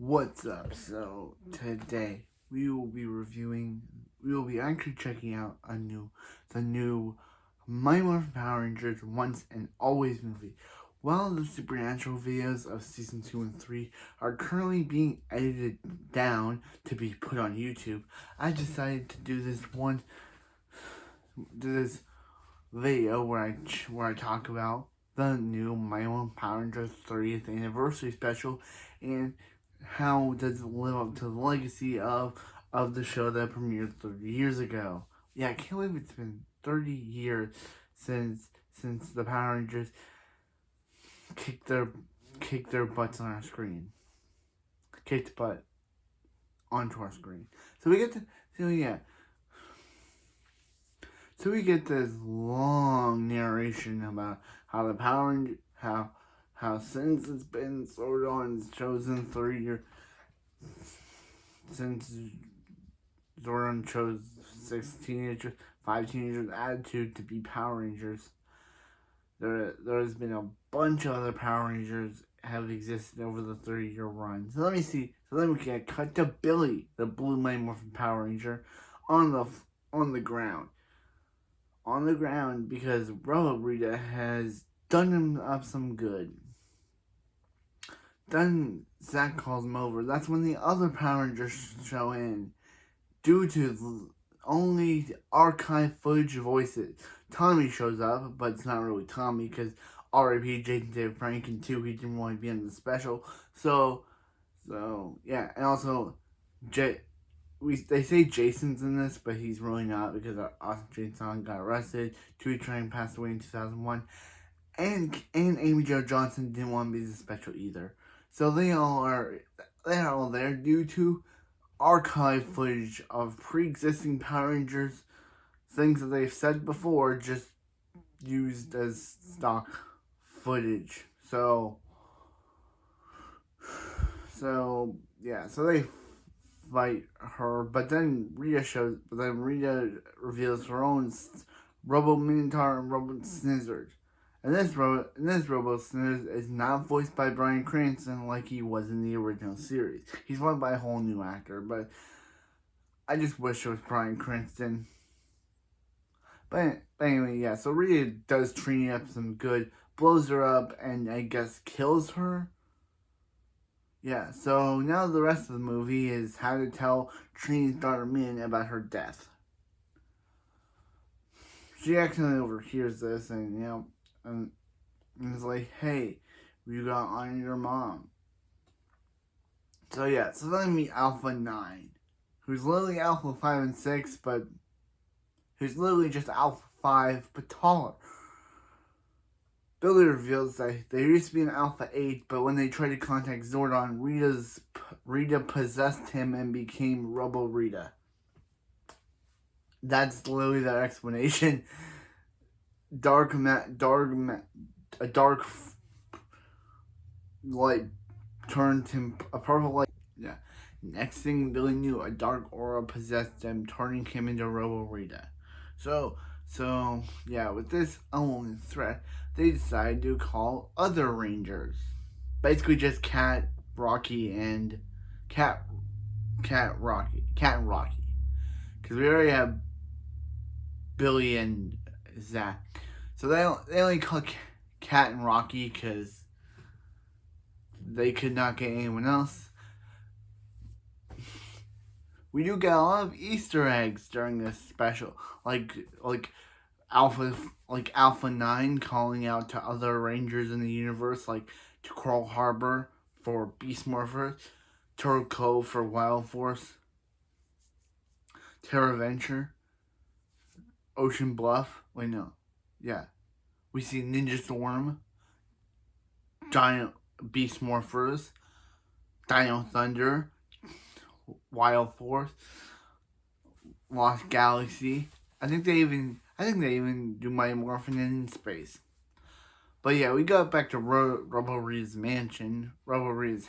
What's up? So today we will be actually checking out the new My Morphin Power Rangers Once and Always movie. While the supernatural videos of season 2 and 3 are currently being edited down to be put on YouTube, I decided to do this video where I talk about the new My Morphin Power Rangers 30th anniversary special and how does it live up to the legacy of the show that premiered 30 years ago. Yeah, I can't believe it's been 30 years since the Power Rangers kicked their butts on our screen. Kicked butt onto our screen. So we get to so we get this long narration about how the Power Rangers how since it's been Zordon's chosen 3 years since Zordon chose 6 teenagers, 5 teenagers attitude to be Power Rangers. There has been a bunch of other Power Rangers have existed over the 30-year run. So let me see. So then we can cut to Billy, the Blue Mighty Morphin Power Ranger, on the ground. On the ground because Rita has done him up some good. Then Zach calls him over. That's when the other Power Rangers show in. Due to only archive footage voices. Tommy shows up, but it's not really Tommy because R.I.P. Jason David Franken too. He didn't want to be in the special. So yeah, and also they say Jason's in this, but he's really not because Austin Jason got arrested. Tui Trang passed away in 2001, and Amy Jo Johnson didn't want to be in the special either. So they are all there due to archive footage of pre-existing Power Rangers, things that they've said before, just used as stock footage. So they fight her, but then Rita reveals her own Robo Minotaur and Robo Snizzard. And this Robo Snizzard is not voiced by Bryan Cranston like he was in the original series. He's voiced by a whole new actor, but I just wish it was Bryan Cranston. But anyway, yeah, so Rita does Trini up some good, blows her up, and I guess kills her. Yeah, so now the rest of the movie is how to tell Trini's daughter Min about her death. She accidentally overhears this and, and is like, hey, you gotta honor your mom. So yeah, so then we meet Alpha 9, who's literally Alpha 5 and 6, but who's literally just Alpha 5, but taller. Billy reveals that there used to be an Alpha 8, but when they tried to contact Zordon, Rita possessed him and became Robo Rita. That's literally their explanation. A dark light turned him a purple light. Yeah. Next thing Billy knew, a dark aura possessed him, turning him into Robo Rita. So yeah, with this unknown threat, they decided to call other Rangers. Basically just Cat, Rocky, and Cat and Rocky. Because we already have Billy and Zach. So they only call Cat and Rocky because they could not get anyone else. We do get a lot of Easter eggs during this special, like Alpha 9 calling out to other Rangers in the universe, like to Coral Harbor for Beast Morphers, Turtle Cove for Wild Force, Terra Venture, Ocean Bluff. Wait, no, yeah, we see Ninja Storm, Giant Beast Morphers, Dino Thunder, Wild Force, Lost Galaxy. I think they even do Mighty Morphin in space. But yeah, we got back to Robo Rita's mansion, Robo Rita's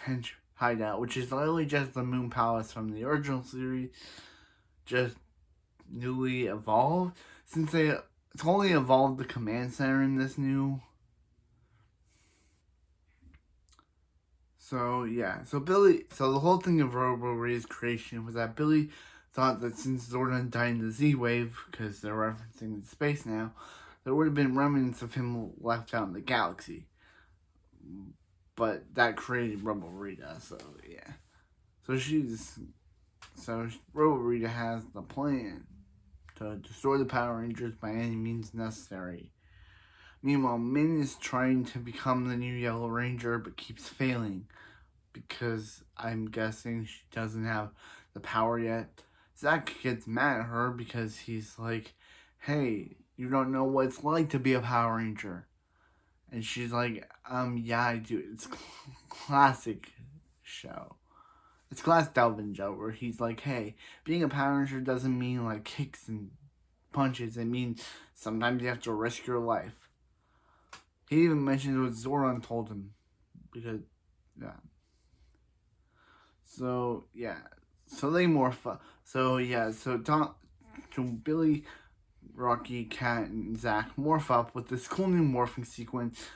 hideout, which is literally just the Moon Palace from the original series, just newly evolved. Since it's only evolved the command center in this new. So yeah, so the whole thing of Robo Ray's creation was that Billy thought that since Zordon died in the Z-Wave, because they're referencing space now, there would have been remnants of him left out in the galaxy. But that created Robo Rita, so yeah. So Robo Rita has the plan to destroy the Power Rangers by any means necessary. Meanwhile, Min is trying to become the new Yellow Ranger, but keeps failing because I'm guessing she doesn't have the power yet. Zach gets mad at her because he's like, hey, you don't know what it's like to be a Power Ranger. And she's like, yeah, I do. It's classic show. It's classic Delvin show where he's like, hey, being a Power Ranger doesn't mean like kicks and punches. It means sometimes you have to risk your life. He even mentioned what Zoran told him. Because, yeah. So, yeah. So they morph up. So, yeah. So Billy, Rocky, Cat, and Zach morph up with this cool new morphing sequence.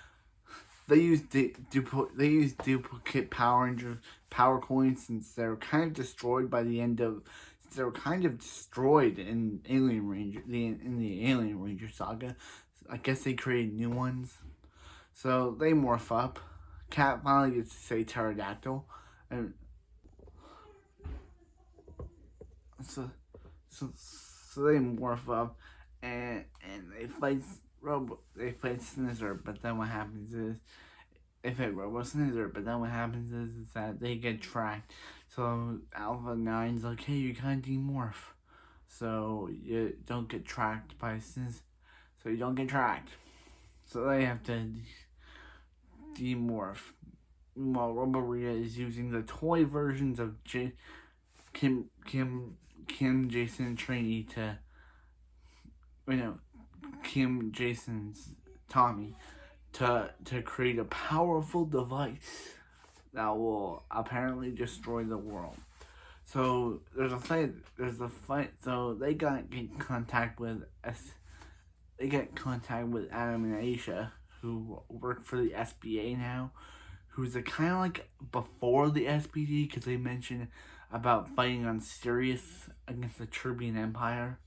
They use duplicate Power Rangers power coins since they're kind of destroyed by the end of. Since they were kind of destroyed in Alien Ranger in the Alien Ranger saga. I guess they created new ones. So they morph up. Cat finally gets to say pterodactyl, and so they morph up, and they fight Snizzer. But then what happens is they fight Robo Snizzer. But then what happens is that they get tracked. So Alpha 9's like, hey, you can't demorph, so you don't get tracked by Snizzer. So you don't get tracked. So they have to demorph. While Robo Rita is using the toy versions of Kim, Jason, and Trini to, Kim, Jason's Tommy, to create a powerful device that will apparently destroy the world. So there's a fight. So they get contact with Adam and Aisha, who work for the SBA now, who's a kind of like before the SPD, because they mentioned about fighting on Sirius against the Tribune Empire.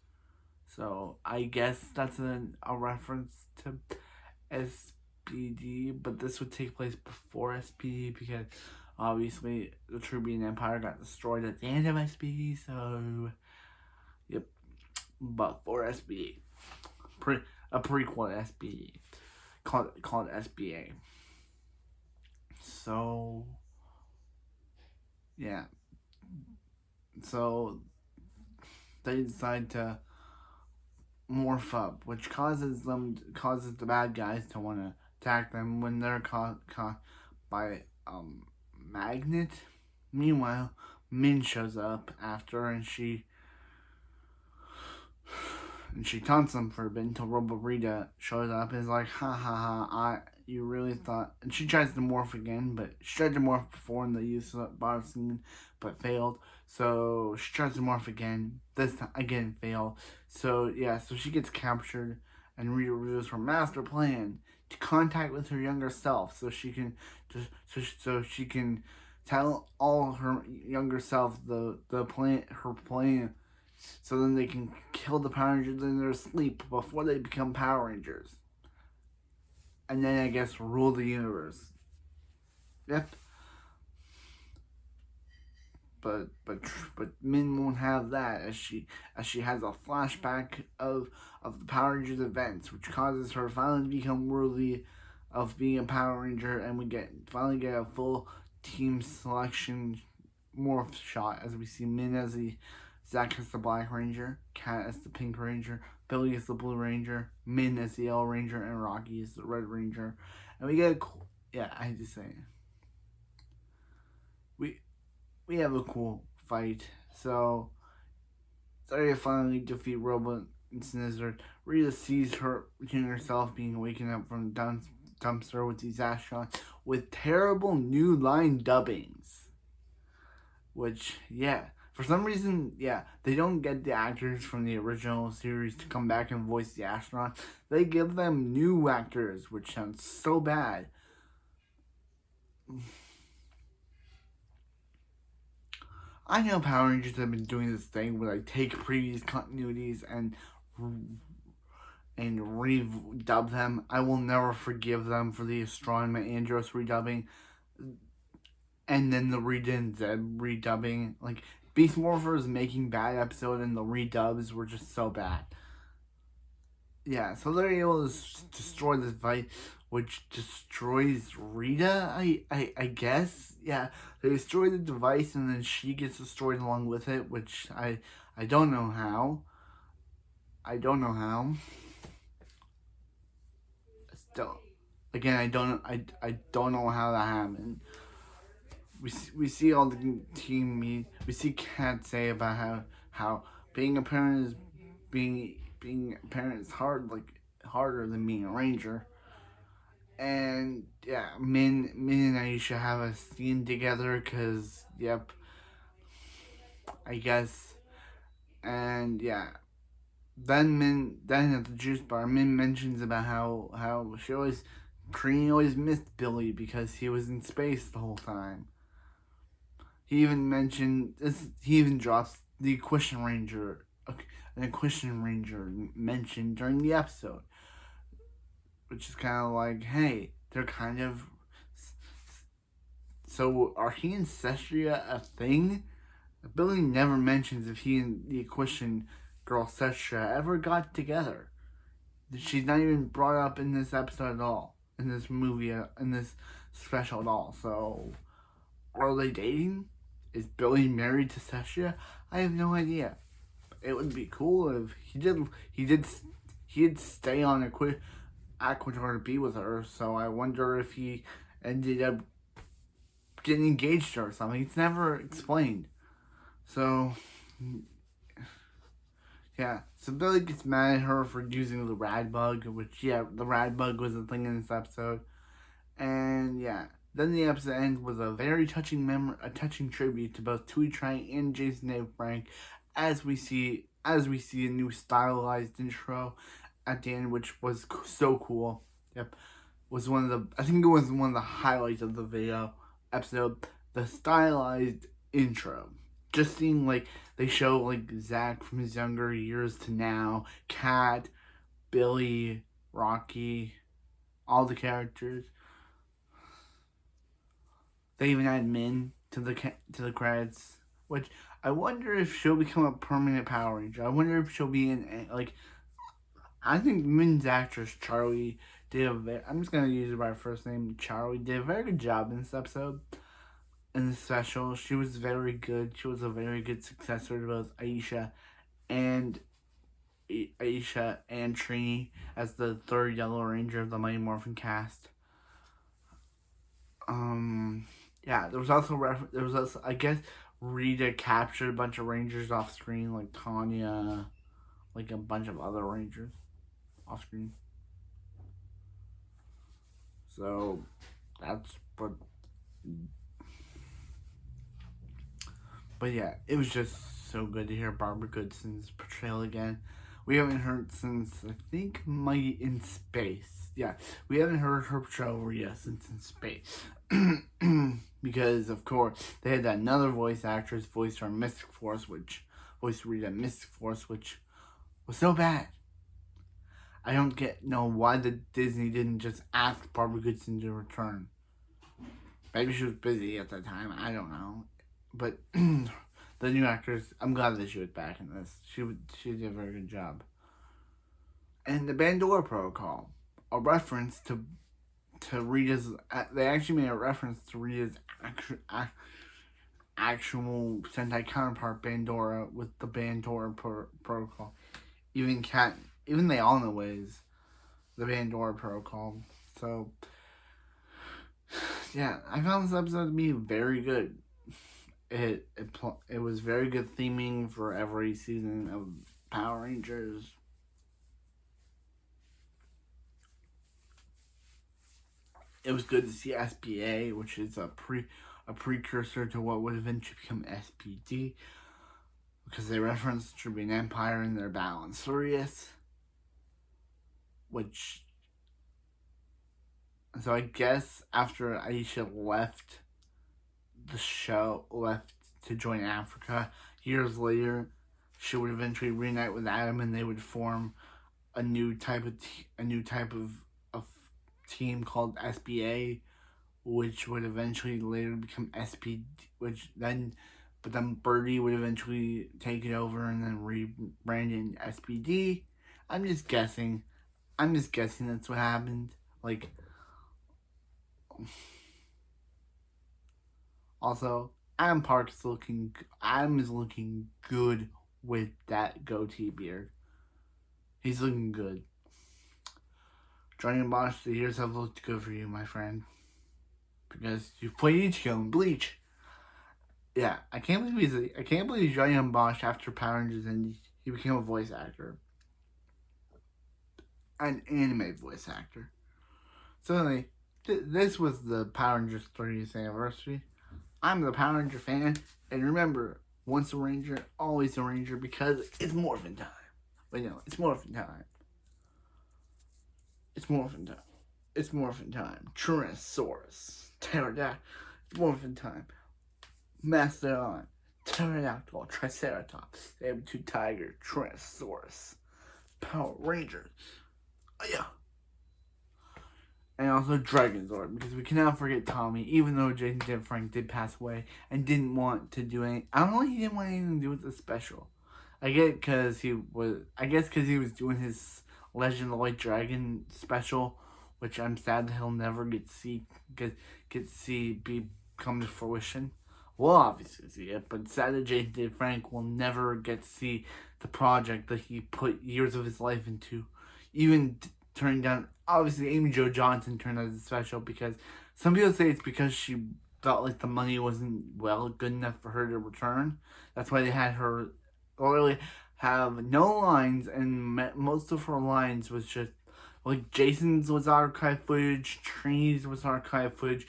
So I guess that's a reference to SPD, but this would take place before SPD because obviously the Tribune Empire got destroyed at the end of SPD. So, yep, but for SPD, a prequel to SPD called SBA. So, yeah. So they decide to morph up, which causes the bad guys to want to attack them when they're caught by Magnet. Meanwhile, Min shows up after, and she taunts them for a bit until Robo Rita shows up and is like, ha ha ha, you really thought. And she tries to morph again, but she tried to morph before in the use of Boxing, but failed. So she tries to morph again. This time, again, failed. So yeah, so she gets captured, and Rita reveals her master plan to contact with her younger self, so she can tell all her younger self her plan. So then they can kill the Power Rangers in their sleep before they become Power Rangers. And then I guess rule the universe. Yep. But Min won't have that as she has a flashback of the Power Rangers events, which causes her finally to become worthy of being a Power Ranger, and we finally get a full team selection morph shot as we see Min as the Zach as the Black Ranger, Cat as the Pink Ranger, Billy as the Blue Ranger, Min as the Yellow Ranger, and Rocky as the Red Ranger. And we get a cool, I hate to say it. We have a cool fight. So, Zarya finally defeat Robo and Snizzer. Rita sees her herself being waken up from the dumpster with these astronauts with terrible new line dubbings. Which, for some reason, they don't get the actors from the original series to come back and voice the astronauts. They give them new actors, which sounds so bad. I know Power Rangers have been doing this thing where they take previous continuities and redub them. I will never forgive them for the Astronomer Andros redubbing and then the Regen Zeb redubbing. Like, Beast Morphers making bad episode and the redubs were just so bad. Yeah, so they're able to destroy this device, which destroys Rita, I guess. Yeah, they destroy the device and then she gets destroyed along with it, which I don't know how. I don't know how. Still, again, I don't know how that happened. We see all the team meet. We see Kat say about how being a parent is being a parent is harder than being a ranger. And yeah, Min and Aisha have a scene together because yep, I guess. And yeah, then at the juice bar, Min mentions about how Trini always missed Billy because he was in space the whole time. He even mentioned this. He even drops the Equestrian Ranger, an Equestrian Ranger mentioned during the episode, which is kind of like, hey, they're kind of. So are he and Cestria a thing? Billy never mentions if he and the Equestrian girl Cestria ever got together. She's not even brought up in this episode at all, in this movie, in this special at all. So, are they dating? Is Billy married to Cestria? I have no idea. It would be cool if he'd stay on Aquator to be with her. So I wonder if he ended up getting engaged to her or something. It's never explained. So yeah, so Billy gets mad at her for using the rad bug, which yeah, the rad bug was a thing in this episode, and yeah. Then the episode ends with a very touching a touching tribute to both Tui Trang and Jason David Frank, as we see a new stylized intro at the end, which was so cool. Yep, was one of the I think it was one of the highlights of the video episode. The stylized intro, just seeing like they show like Zach from his younger years to now, Kat, Billy, Rocky, all the characters. They even add Min to the credits, which I wonder if she'll become a permanent Power Ranger. I wonder if she'll be in like. I think Min's actress Charlie did I'm just gonna use her by her first name. Charlie did a very good job in this episode. In the special, she was very good. She was a very good successor to both and Aisha and Trini as the third Yellow Ranger of the Mighty Morphin cast. Yeah, there was also I guess Rita captured a bunch of Rangers off screen, like Tanya, like a bunch of other Rangers off screen. So that's but yeah, it was just so good to hear Barbara Goodson's portrayal again. We haven't heard since I think Mighty in Space. Yeah, we haven't heard her portrayal Rita since in Space. Because of course they had that another voice actress voiced her Mystic Force, which voiced Rita Mystic Force, which was so bad. I don't know why the Disney didn't just ask Barbara Goodson to return. Maybe she was busy at that time. I don't know, but the new actress, I'm glad that she was back in this. She did a very good job. And the Bandora Protocol, a reference to Rita's. They actually made a reference to Rita's actual Sentai counterpart Bandora with the Bandora Protocol. Even they all know is the Bandora Protocol. So yeah, I found this episode to be very good. It was very good theming for every season of Power Rangers. It was good to see SPA, which is a precursor to what would eventually become SPD, because they referenced Tribune Empire in their balance Sirius, which. So I guess after Aisha left the show, left to join Africa. Years later, she would eventually reunite with Adam, and they would form a new type of team called SBA, which would eventually later become SPD, but then Birdie would eventually take it over and then rebrand it in SPD. I'm just guessing that's what happened. Like, also, Adam is looking good with that goatee beard. He's looking good. Johnny and Bosch, the years have looked good for you, my friend. Because you've played Ichigo in Bleach. Yeah, I can't believe Johnny and Bosch, after Power Rangers, and he became a voice actor. An anime voice actor. So anyway, this was the Power Rangers 30th anniversary. I'm the Power Ranger fan, and remember, once a Ranger, always a Ranger, because it's morphin time. But no, it's morphin time. It's morphin time. It's morphin time. Tyrannosaurus. Pterodactyl. It's morphin time. Mastodon. Pterodactyl. Triceratops. Saber-tooth tiger. Tyrannosaurus. Power Rangers. Oh, yeah. And also Dragonzord, because we cannot forget Tommy, even though Jason Frank did pass away and didn't want to do any. I don't know, he didn't want anything to do with the special. I guess because he was doing his Legend of the White Dragon special, which I'm sad that he'll never get to see come to fruition. We'll obviously see it, but sad that Jason Frank will never get to see the project that he put years of his life into, even turning down. Obviously, Amy Jo Johnson turned out the special because some people say it's because she felt like the money wasn't good enough for her to return. That's why they had her literally have no lines, and most of her lines was just like Jason's was archive footage, Trini's was archive footage,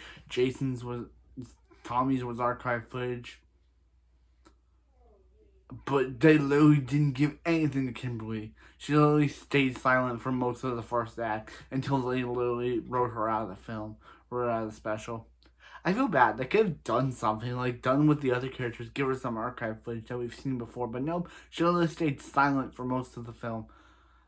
Tommy's was archive footage. But they literally didn't give anything to Kimberly. She literally stayed silent for most of the first act until they literally wrote her out of the film, wrote her out of the special. I feel bad. They could have done something, like done with the other characters, give her some archive footage that we've seen before. But nope, she literally stayed silent for most of the film.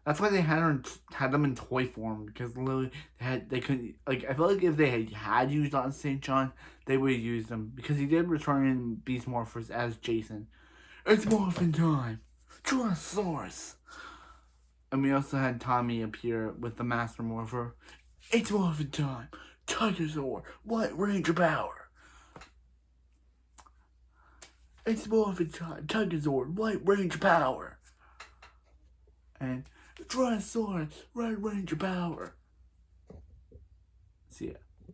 That's why they had them in toy form, because literally they couldn't, like, I feel like if they had used on St. John, they would have used them, because he did return in Beast Morphers as Jason. It's morphin time! Tyrannosaurus! And we also had Tommy appear with the Master Morpher. It's morphin time! Tigerzord! White Ranger power! It's morphin time! Tigerzord! White Ranger power! And Tyrannosaurus! White Ranger power! See ya.